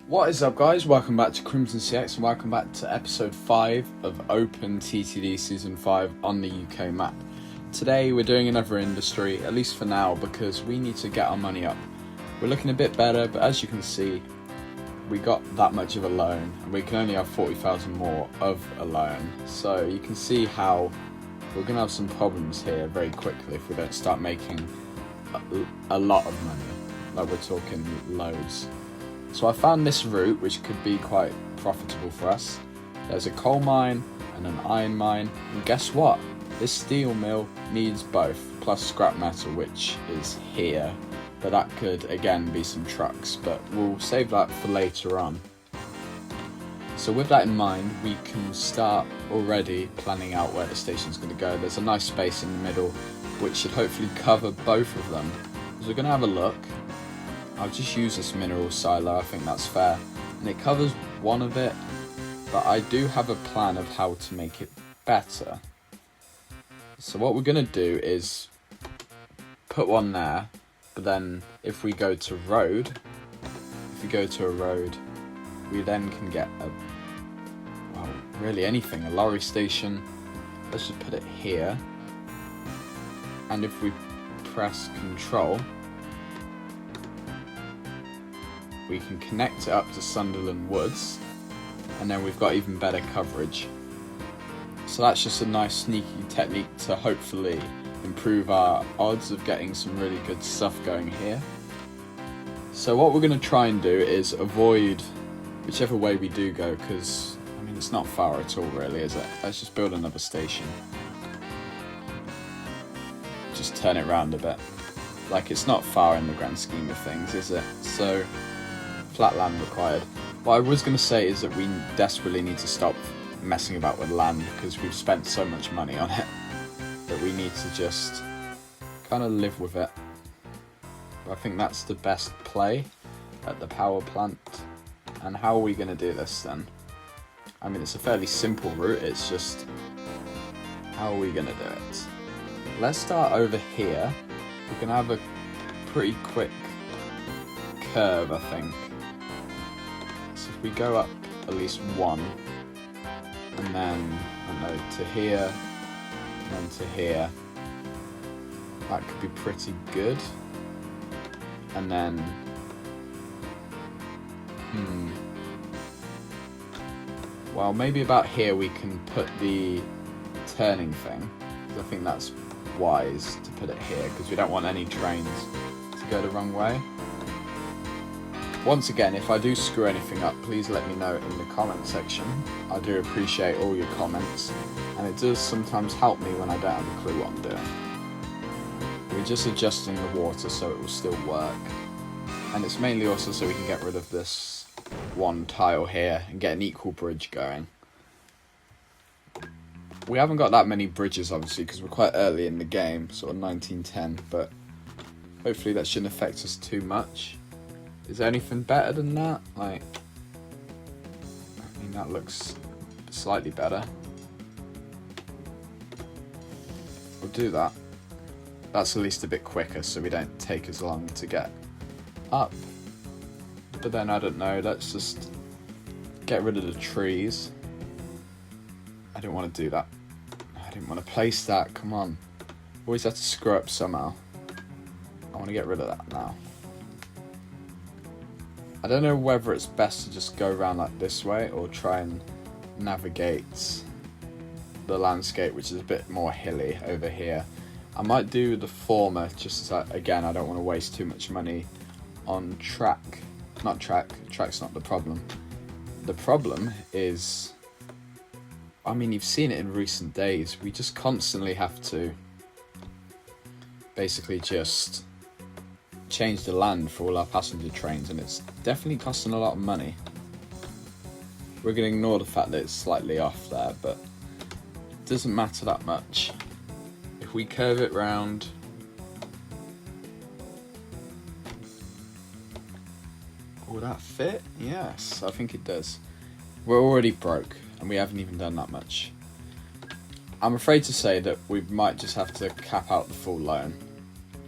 What is up, guys? Welcome back to CrimsonCX and welcome back to episode 5 of OpenTTD Season 5 on the UK map. Today we're doing another industry, at least for now, because we need to get our money up. We're looking a bit better, but as you can see, we got that much of a loan and we can only have 40,000 more of a loan. So you can see how we're going to have some problems here very quickly if we don't start making a lot of money, like we're talking loads. So I found this route which could be quite profitable for us. There's a coal mine and an iron mine, and guess what? This steel mill needs both, plus scrap metal, which is here. But that could again be some trucks, but we'll save that for later on. So with that in mind, we can start already planning out where the station's going to go. There's a nice space in the middle which should hopefully cover both of them. So we're going to have a look. I'll just use this mineral silo, I think that's fair. And it covers one of it, but I do have a plan of how to make it better. So what we're going to do is put one there, but then if we go to road, we then can get really anything, a lorry station. Let's just put it here. And if we press Control, we can connect it up to Sunderland Woods, and then we've got even better coverage. So that's just a nice sneaky technique to hopefully improve our odds of getting some really good stuff going here. So what we're going to try and do is avoid whichever way we do go, because I mean it's not far at all really, is it? Let's just build another station. Just turn it round a bit. Like, it's not far in the grand scheme of things, is it? So flat land required. What I was going to say is that we desperately need to stop messing about with land, because we've spent so much money on it that we need to just kind of live with it. But I think that's the best play at the power plant. And how are we going to do this then? I mean, it's a fairly simple route, it's just how are we going to do it? Let's start over here. We can have a pretty quick curve, I think. So if we go up at least one, and then, I don't know, to here, and then to here, that could be pretty good. And then, well, maybe about here we can put the turning thing, because I think that's wise to put it here, because we don't want any trains to go the wrong way. Once again, if I do screw anything up, please let me know in the comment section. I do appreciate all your comments, and it does sometimes help me when I don't have a clue what I'm doing. We're just adjusting the water so it will still work, and it's mainly also so we can get rid of this one tile here and get an equal bridge going. We haven't got that many bridges obviously because we're quite early in the game, sort of 1910, but hopefully that shouldn't affect us too much. Is there anything better than that? Like, I mean, that looks slightly better. We'll do that. That's at least a bit quicker, so we don't take as long to get up. But then, I don't know, let's just get rid of the trees. I didn't want to do that. I didn't want to place that, come on. Always have to screw up somehow. I want to get rid of that now. I don't know whether it's best to just go around like this way or try and navigate the landscape, which is a bit more hilly over here. I might do the former, just as again, I don't want to waste too much money on track's not the problem. The problem is, I mean, you've seen it in recent days, we just constantly have to basically just change the land for all our passenger trains, and it's definitely costing a lot of money. We're going to ignore the fact that it's slightly off there, but it doesn't matter that much. If we curve it round, will that fit? Yes, I think it does. We're already broke and we haven't even done that much. I'm afraid to say that we might just have to cap out the full loan.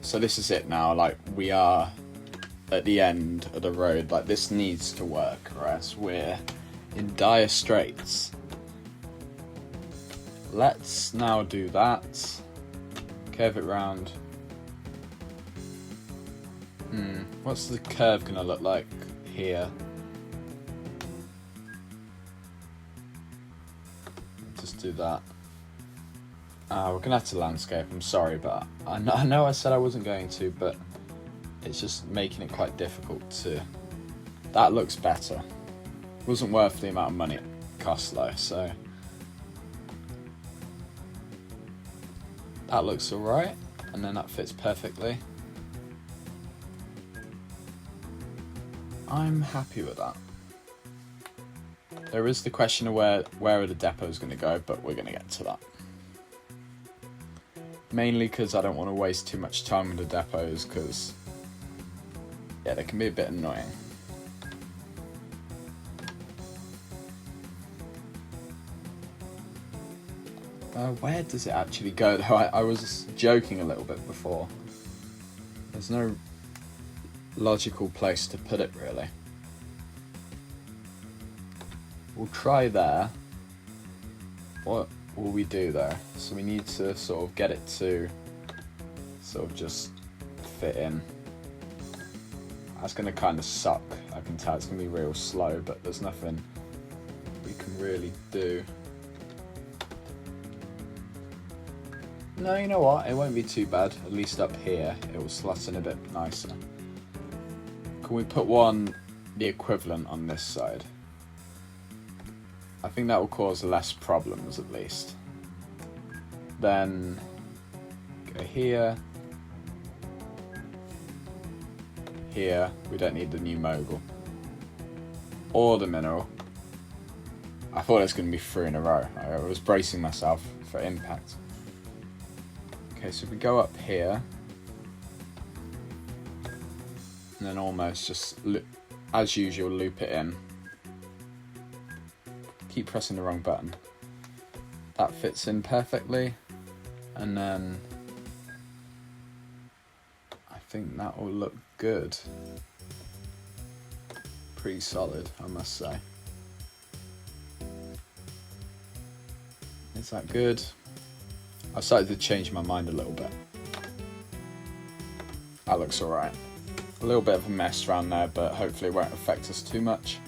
So this is it now, like we are at the end of the road. Like, this needs to work, or else we're in dire straits. Let's now do that. Curve it round. What's the curve gonna look like here? Just do that. We're gonna have to landscape. I'm sorry, but I know I said I wasn't going to, but it's just making it quite difficult to. That looks better. Wasn't worth the amount of money it cost though, so that looks alright, and then that fits perfectly. I'm happy with that. There is the question of where are the depots going to go, but we're going to get to that. Mainly because I don't want to waste too much time with the depots, because yeah, they can be a bit annoying. Where does it actually go though? I was joking a little bit before. There's no logical place to put it really. We'll try there. What will we do there? So we need to sort of get it to sort of just fit in. That's going to kind of suck. I can tell it's going to be real slow, but there's nothing we can really do. No, you know what? It won't be too bad. At least up here, it will slot in a bit nicer. Can we put one, the equivalent on this side? I think that will cause less problems at least. Then go here. Here, we don't need the new mogul. Or the mineral. I thought it was going to be 3 in a row. I was bracing myself for impact. Okay, so if we go up here, and then almost just, as usual, loop it in. Keep pressing the wrong button. That fits in perfectly, and then I think that will look good. Pretty solid, I must say. Is that good? I've started to change my mind a little bit. That looks alright. A little bit of a mess around there, but hopefully it won't affect us too much.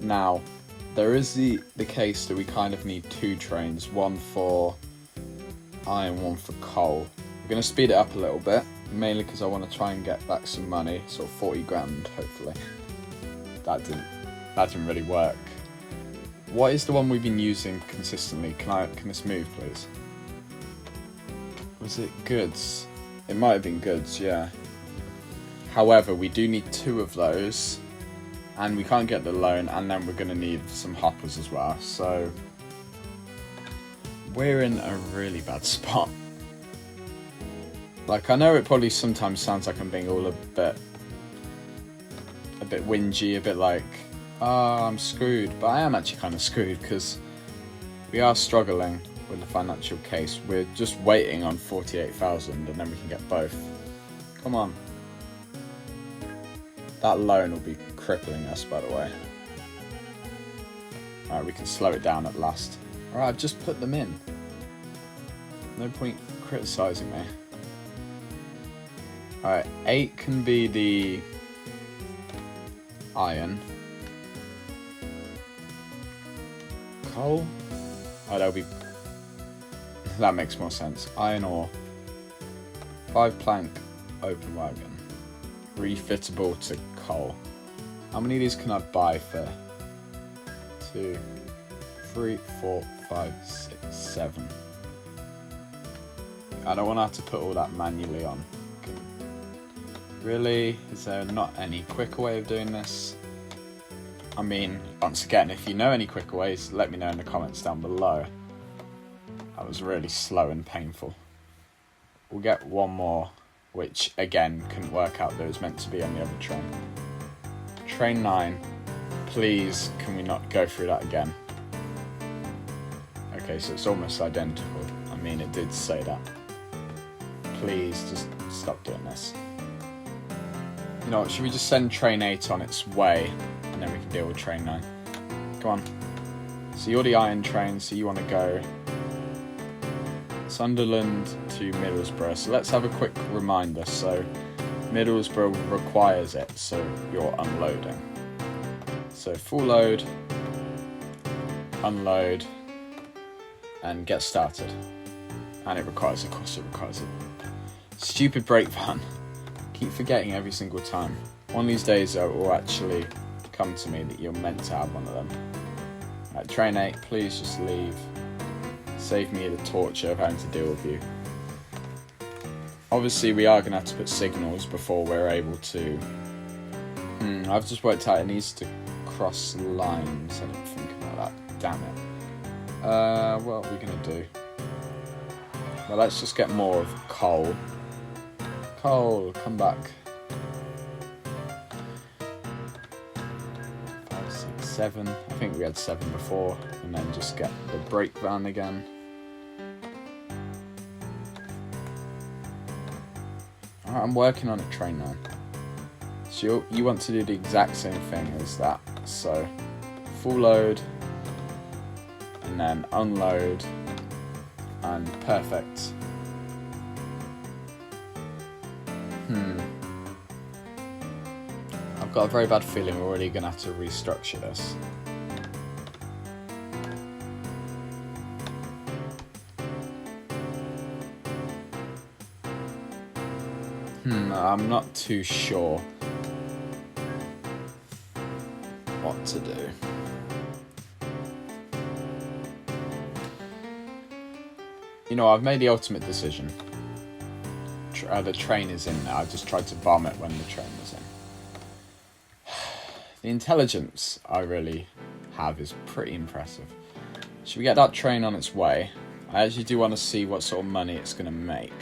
Now, there is the case that we kind of need 2 trains, one for iron, one for coal. We're going to speed it up a little bit, mainly because I want to try and get back some money, sort of 40 grand, hopefully. That didn't really work. What is the one we've been using consistently? Can this move, please? Was it goods? It might have been goods, yeah. However, we do need 2 of those, and we can't get the loan, and then we're going to need some hoppers as well, so we're in a really bad spot. Like, I know it probably sometimes sounds like I'm being all a bit whingy, a bit like, oh, I'm screwed, but I am actually kind of screwed, because we are struggling with the financial case. We're just waiting on 48,000, and then we can get both. Come on. That loan will be crippling us, by the way. Alright, we can slow it down at last. Alright, I've just put them in. No point criticising me. Alright, 8 can be the iron. Coal? Oh, that'll be... That makes more sense. Iron ore. 5 plank, open wagon. Refittable to coal. How many of these can I buy for? 2, 3, 4, 5, 6, 7. I don't want to have to put all that manually on. Really? Is there not any quicker way of doing this? I mean, once again, if you know any quicker ways, let me know in the comments down below. That was really slow and painful. We'll get one more, which again couldn't work out that it was meant to be on the other train. Train 9, please can we not go through that again? Okay, so it's almost identical. I mean, it did say that. Please just stop doing this. You know what, should we just send train 8 on its way, and then we can deal with train 9. Come on. So you're the iron train, so you want to go Sunderland to Middlesbrough. So let's have a quick reminder. So Middlesbrough requires it, so you're unloading. So full load, unload, and get started. And it requires, of course, a stupid brake van. Keep forgetting every single time. One of these days it will actually come to me that you're meant to have one of them. Right, train 8, please just leave. Save me the torture of having to deal with you. Obviously we are going to have to put signals before we're able to... I've just worked out it needs to cross lines. I didn't think about that. Damn it. What are we going to do? Well, let's just get more of coal. Coal, come back. 5, 6, 7. I think we had 7 before. And then just get the brake van again. Alright, I'm working on a train now. So you want to do the exact same thing as that. So, full load. And then unload. And perfect. I've got a very bad feeling we're already going to have to restructure this. I'm not too sure what to do. You know, I've made the ultimate decision. The train is in now. I just tried to bomb it when the train was in. The intelligence I really have is pretty impressive. Should we get that train on its way? I actually do want to see what sort of money it's going to make.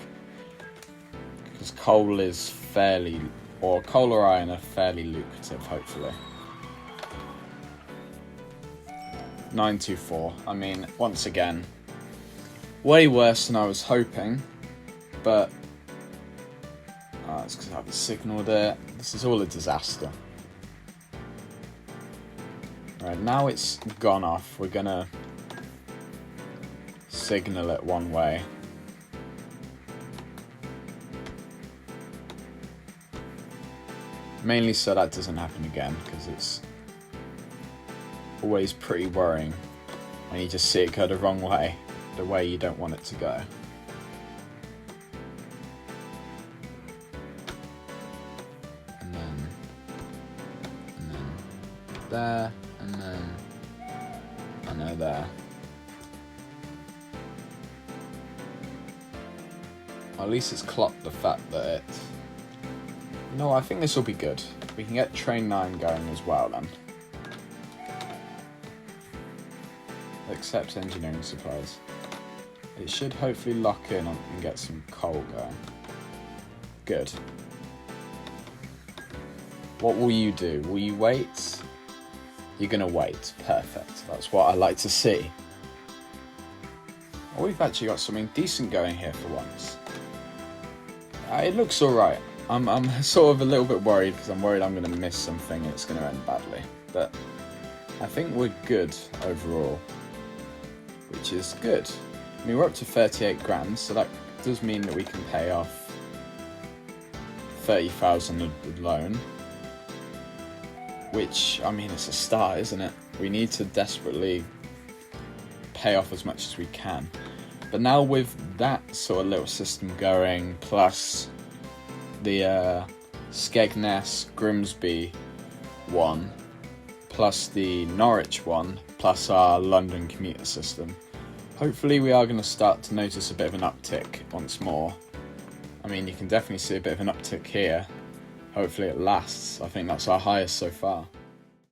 Because coal is fairly... or coal or iron are fairly lucrative, hopefully. 924. I mean, once again, way worse than I was hoping. But... it's because I haven't signalled it. This is all a disaster. Right, now it's gone off. We're gonna signal it one way. Mainly so that doesn't happen again, because it's always pretty worrying when you just see it go the wrong way, the way you don't want it to go. And then there, and then I know there. At least it's clocked the fact that it... No, I think this will be good. We can get train 9 going as well then. Accept engineering supplies. It should hopefully lock in and get some coal going. Good. What will you do? Will you wait? You're gonna wait. Perfect. That's what I like to see. Oh, we've actually got something decent going here for once. It looks alright. I'm sort of a little bit worried because I'm worried I'm going to miss something and it's going to end badly. But I think we're good overall, which is good. I mean, we're up to 38 grand, so that does mean that we can pay off 30,000 of loan. Which, I mean, it's a start, isn't it? We need to desperately pay off as much as we can. But now with that sort of little system going, plus the Skegness Grimsby one, plus the Norwich one, plus our London commuter system, hopefully we are going to start to notice a bit of an uptick once more. I mean, you can definitely see a bit of an uptick here. Hopefully it lasts. I think that's our highest so far.